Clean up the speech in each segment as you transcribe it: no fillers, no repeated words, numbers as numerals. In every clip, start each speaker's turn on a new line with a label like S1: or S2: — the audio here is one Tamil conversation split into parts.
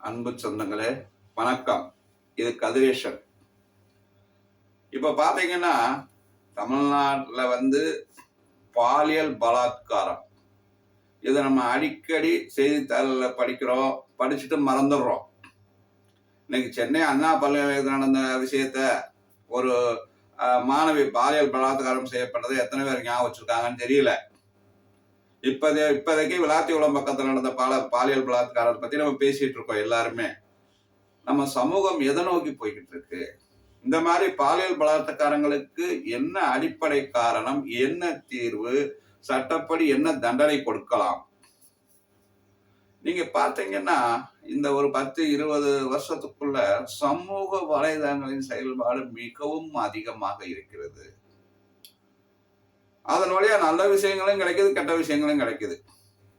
S1: அன்பு சொந்தங்களே, வணக்கம். இது கதிரேசன். இப்ப பாத்தீங்கன்னா, தமிழ்நாட்டில் பாலியல் பலாத்காரம் இதை நம்ம அடிக்கடி செய்தித்தாளில் படிக்கிறோம், படிச்சுட்டு மறந்துடுறோம். இன்னைக்கு சென்னை அண்ணா பல்கலைக்கழகத்தில் நடந்த விஷயத்த ஒரு மாணவி பாலியல் பலாத்காரம் செய்யப்பட்டதை எத்தனை பேர் ஞாபகம் வச்சிருக்காங்கன்னு தெரியல. இப்போதைக்கு விளாத்திகுளம் பக்கத்தில் நடந்த பாலியல் பலாத்காரத்தை பத்தி நம்ம பேசிட்டு இருக்கோம். எல்லாருமே நம்ம சமூகம் எதை நோக்கி போய்கிட்டு இருக்கு? இந்த மாதிரி பாலியல் பலாத்காரங்களுக்கு என்ன அடிப்படை காரணம், என்ன தீர்வு, சட்டப்படி என்ன தண்டனை கொடுக்கலாம்? நீங்க பாத்தீங்கன்னா இந்த ஒரு 10-20 வருஷத்துக்குள்ள சமூக வலைதளங்களின் செயல்பாடு மிகவும் அதிகமாக இருக்கிறது. அதன் வழியா நல்ல விஷயங்களும் கிடைக்குது, கெட்ட விஷயங்களும் கிடைக்குது.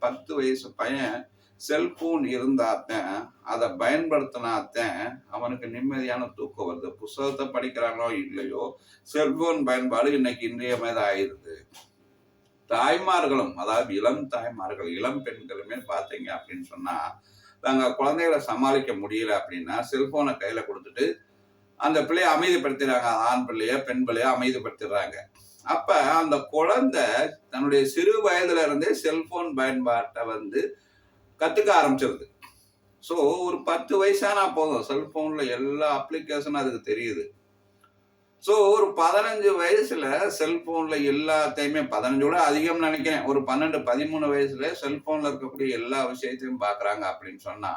S1: 10 வயசு பையன் செல்போன் இருந்தாத்தான், அதை பயன்படுத்தினாத்தான் அவனுக்கு நிம்மதியான தூக்கம் வருது. புத்தகத்தை படிக்கிறானோ இல்லையோ, செல்போன் பயன்பாடு இன்னைக்கு இன்றியமையாத ஆயிருது. தாய்மார்களும், அதாவது இளம் தாய்மார்கள், இளம் பெண்களுமே பார்த்தீங்க அப்படின்னு சொன்னா, தாங்க குழந்தைகளை சமாளிக்க முடியல அப்படின்னா செல்போனை கையில கொடுத்துட்டு அந்த பிள்ளைய அமைதிப்படுத்திடுறாங்க. ஆண் பிள்ளைய பெண் பிள்ளைய அமைதிப்படுத்திடுறாங்க. அப்ப அந்த குழந்தை தன்னுடைய சிறு வயதுல இருந்தே செல்போன் பயன்பாட்டை கத்துக்க ஆரம்பிச்சிருது. ஸோ ஒரு 10 வயசானா போதும், செல்போன்ல எல்லா அப்ளிகேஷனும் அதுக்கு தெரியுது. ஸோ ஒரு 15 வயசுல செல்போன்ல எல்லாத்தையுமே, 15 விட அதிகம் நினைக்கிறேன், ஒரு 12-13 வயசுல செல்போன்ல இருக்கக்கூடிய எல்லா விஷயத்தையும் பாக்குறாங்க அப்படின்னு சொன்னா,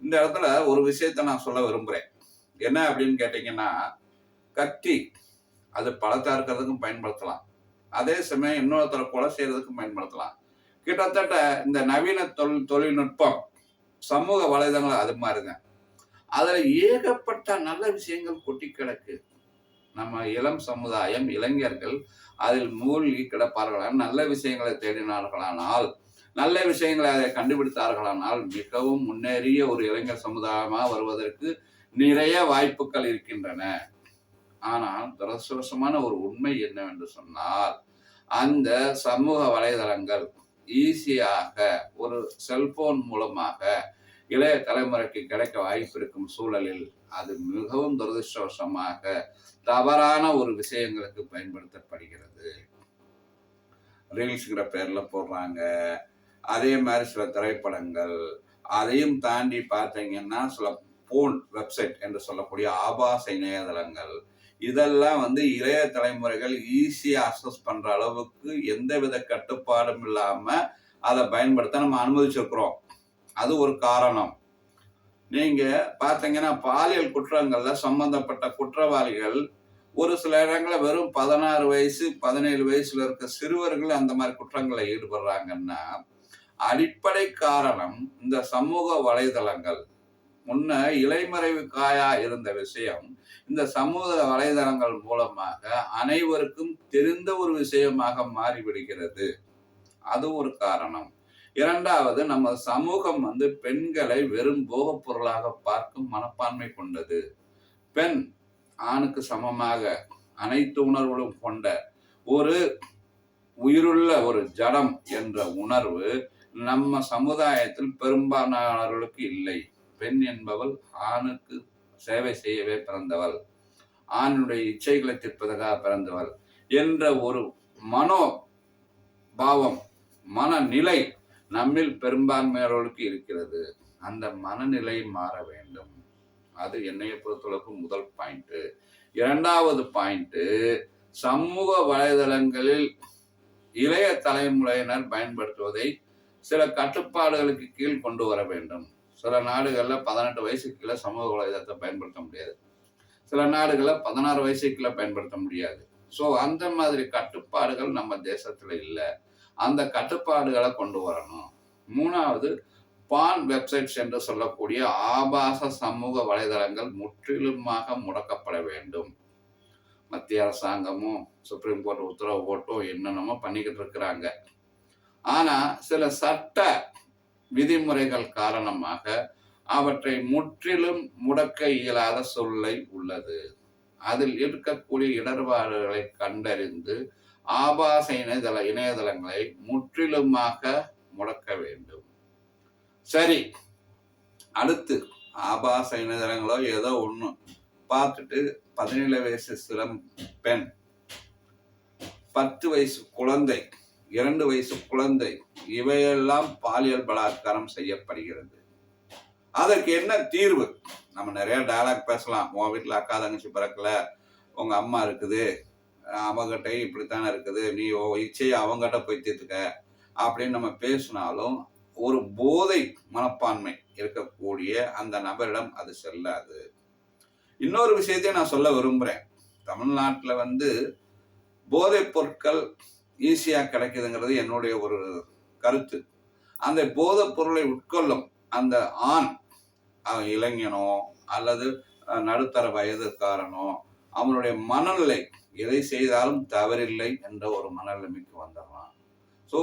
S1: இந்த இடத்துல ஒரு விஷயத்த நான் சொல்ல விரும்புறேன். என்ன அப்படின்னு கேட்டீங்கன்னா, கத்தி அது பழத்தா இருக்கிறதுக்கும் பயன்படுத்தலாம், அதே சமயம் இன்னொருத்தர கொலை செய்யறதுக்கும் பயன்படுத்தலாம். கிட்டத்தட்ட இந்த நவீன தொழில்நுட்பம், சமூக வலைதளங்கள் அது மாதிரிங்க. அதுல ஏகப்பட்ட நல்ல விஷயங்கள் கொட்டி கிடக்கு. நம்ம இளம் சமுதாயம், இளைஞர்கள் அதில் மூழ்கி கிடப்பார்களால், நல்ல விஷயங்களை தேடினார்களானால், நல்ல விஷயங்களை அதை கண்டுபிடித்தார்களானால் மிகவும் முன்னேறிய ஒரு இளைஞர் சமுதாயமா வருவதற்கு நிறைய வாய்ப்புகள் இருக்கின்றன. ஆனால் துரதிர்ஷ்டவசமான ஒரு உண்மை என்னவென்று சொன்னால், அந்த சமூக வலைதளங்கள் ஈஸியாக ஒரு செல்போன் மூலமாக இளைய தலைமுறைக்கு கிடைக்க வாய்ப்பு இருக்கும் சூழலில் அது மிகவும் துரதிர்ஷ்டவசமாக தவறான ஒரு விஷயங்களுக்கு பயன்படுத்தப்படுகிறது. ரீல்ஸ்ங்கிற பேர்ல போடுறாங்க. அதே மாதிரி சில திரைப்படங்கள், அதையும் தாண்டி பார்த்தீங்கன்னா சில போன் வெப்சைட் என்று சொல்லக்கூடிய ஆபாச இணையதளங்கள், இதெல்லாம் இளைய தலைமுறைகள் ஈஸியா அக்சஸ் பண்ற அளவுக்கு எந்தவித கட்டுப்பாடும் இல்லாம அதை பயன்படுத்த நம்ம அனுமதிச்சிருக்கிறோம். அது ஒரு காரணம். நீங்க பாத்தீங்கன்னா பாலியல் குற்றங்கள்ல சம்பந்தப்பட்ட குற்றவாளிகள் ஒரு சில இடங்களில் வெறும் 16 வயசு 17 வயசுல இருக்க சிறுவர்கள் அந்த மாதிரி குற்றங்களை ஈடுபடுறாங்கன்னா, அடிப்படை காரணம் இந்த சமூக வலைதளங்கள். முன்ன இலைமறைவு காயா இருந்த விஷயம் இந்த சமூக வலைதளங்கள் மூலமாக அனைவருக்கும் தெரிந்த ஒரு விஷயமாக மாறிவிடுகிறது. அது ஒரு காரணம். இரண்டாவது, நம்ம சமூகம் பெண்களை வெறும் போகப் பொருளாக பார்க்கும் மனப்பான்மை கொண்டது. பெண் ஆணுக்கு சமமாக அனைத்து உணர்வுகளும் கொண்ட ஒரு உயிருள்ள ஒரு ஜடம் என்ற உணர்வு நம்ம சமுதாயத்தில் பெரும்பாலானவர்களுக்கு இல்லை. பெண் என்பவள் ஆணுக்கு சேவை செய்யவே பிறந்தவள், ஆணுடைய இச்சைகளை தீர்ப்பதற்காக பிறந்தவள் என்ற ஒரு மனோபாவம், மனநிலை நம்மில் பெரும்பான்மையானவர்களுக்கு இருக்கிறது. அந்த மனநிலை மாற வேண்டும். அது என்னைய பொறுத்தளவுக்கு முதல் பாயிண்ட். இரண்டாவது பாயிண்ட், சமூக வலைதளங்களில் இளைய தலைமுறையினர் பயன்படுத்துவதை சில கட்டுப்பாடுகளுக்கு கீழ் கொண்டு வர வேண்டும். சில நாடுகள்ல 18 வயசுக்கு கீழே சமூக வலைதளத்தை பயன்படுத்த முடியாது, சில நாடுகளில் 16 வயசுக்கு கீழே பயன்படுத்த முடியாது. ஸோ அந்த மாதிரி கட்டுப்பாடுகள் நம்ம தேசத்துல இல்லை. அந்த கட்டுப்பாடுகளை கொண்டு வரணும். மூணாவது, பான் வெப்சைட்ஸ் என்று சொல்லக்கூடிய ஆபாச சமூக வலைதளங்கள் முற்றிலுமாக முடக்கப்பட வேண்டும். மத்திய அரசாங்கமும் சுப்ரீம் கோர்ட் உத்தரவு போட்டும் என்னென்னமோ பண்ணிக்கிட்டு இருக்கிறாங்க. ஆனா சில சட்ட விதிமுறைகள் காரணமாக அவற்றை முற்றிலும் முடக்க இயலாத சூழ்நிலை உள்ளது. அதில் இருக்கக்கூடிய இடர்பாடுகளை கண்டறிந்து ஆபாச இணையதளங்களை முற்றிலுமாக முடக்க வேண்டும். சரி, அடுத்து ஆபாச இணையதளங்களோ ஏதோ ஒண்ணு பார்த்துட்டு 17 வயசு சிலம் பெண், 10 வயசு குழந்தை, 2 வயசு குழந்தை, இவையெல்லாம் பாலியல் பலாத்காரம் செய்யப்படுகிறது. அதற்கு என்ன தீர்வு? நம்ம நிறைய டயலாக் பேசலாம். உன் வீட்டுல அக்கா தங்கச்சி பிறக்கல, உங்க அம்மா இருக்குது, அவங்ககிட்ட இப்படித்தானே இருக்குது, நீ இச்சையை அவங்ககிட்ட போய் தீர்த்துக்க அப்படின்னு நம்ம பேசினாலும் ஒரு போதை மனப்பான்மை இருக்கக்கூடிய அந்த நபரிடம் அது செல்லாது. இன்னொரு விஷயத்தையும் நான் சொல்ல விரும்புறேன். தமிழ்நாட்டில் போதைப் பொருட்கள் ஈஸியா கிடைக்குதுங்கிறது என்னுடைய ஒரு கருத்து. அந்த போதைப் பொருளை உட்கொள்ளும் அந்த ஆண், இளைஞனோ அல்லது நடுத்தர வயதுக்காரனோ, அவனுடைய மனநிலை எதை செய்தாலும் தவறில்லை என்ற ஒரு மனநிலைமைக்கு வந்துடலாம். ஸோ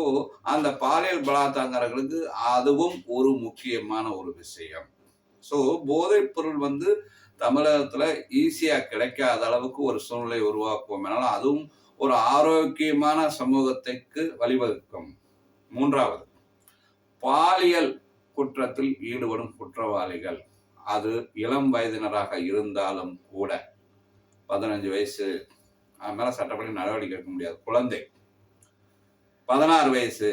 S1: அந்த பாலியல் பலாத்காரங்களுக்கு அதுவும் ஒரு முக்கியமான ஒரு விஷயம். ஸோ போதைப் பொருள் தமிழகத்துல ஈஸியா கிடைக்காத அளவுக்கு ஒரு சூழ்நிலை உருவாக்குவோம். அதுவும் ஒரு ஆரோக்கியமான சமூகத்திற்கு வழிவகுக்கும். மூன்றாவது, பாலியல் குற்றத்தில் ஈடுபடும் குற்றவாளிகள், அது இளம் வயதினராக இருந்தாலும் கூட, 15 வயசு மேல சட்டப்படி நடவடிக்கை எடுக்க முடியாது. குழந்தை 16 வயசு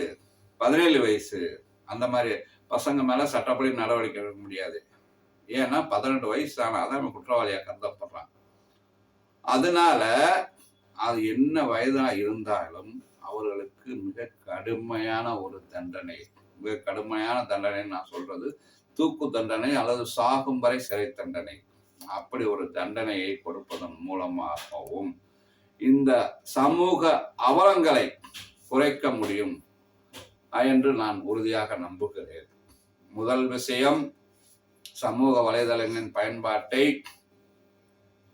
S1: 17 வயசு அந்த மாதிரி பசங்க மேல சட்டப்படி நடவடிக்கை எடுக்க முடியாது. ஏன்னா 18 வயசு ஆனாதான் குற்றவாளியா கருதப்படுறான். அதனால அது என்ன வயதா இருந்தாலும் அவர்களுக்கு மிக கடுமையான ஒரு தண்டனை, மிக கடுமையான தண்டனை நான் சொல்றது தூக்கு தண்டனை அல்லது சாகும் வரை சிறை தண்டனை, அப்படி ஒரு தண்டனையை கொடுப்பதன் மூலமாகவும் இந்த சமூக அவலங்களை குறைக்க முடியும் என்று நான் உறுதியாக நம்புகிறேன். முதல் விஷயம், சமூக வலைதளங்களின் பயன்பாட்டை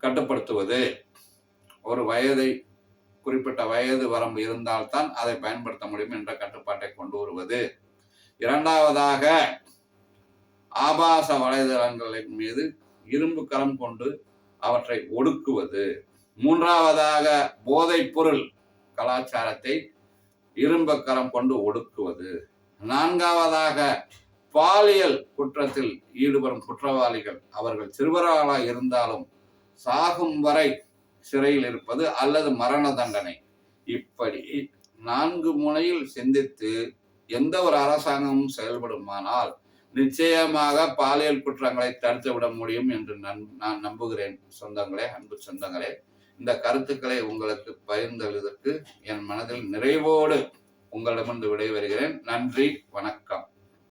S1: கட்டுப்படுத்துவது. ஒரு குறிப்பிட்ட வயது வரம்பு இருந்தால்தான் அதை பயன்படுத்த முடியும் என்ற கட்டுப்பாட்டை கொண்டு வருவது. இரண்டாவதாக, ஆபாச வலைதளங்களின் மீது இரும்பு கரம் கொண்டு அவற்றை ஒடுக்குவது. மூன்றாவதாக, போதைப் பொருள் கலாச்சாரத்தை இரும்பு கரம் கொண்டு ஒடுக்குவது. நான்காவதாக, பாலியல் குற்றத்தில் ஈடுபடும் குற்றவாளிகள் அவர்கள் சிறுவர்களாக இருந்தாலும் சாகும் வரை சிறையில் இருப்பது அல்லது மரண தண்டனை. இப்படி 4 முனையில் சிந்தித்து எந்த ஒரு அரசாங்கமும் செயல்படுமானால் நிச்சயமாக பாலியல் குற்றங்களை தடுத்து விட முடியும் என்று நான் நம்புகிறேன். சொந்தங்களே, அன்பு சொந்தங்களே, இந்த கருத்துக்களை உங்களுக்கு பகிர்ந்ததற்கு என் மனதில் நிறைவோடு உங்களிடமிருந்து விடைபெறுகிறேன். நன்றி, வணக்கம்.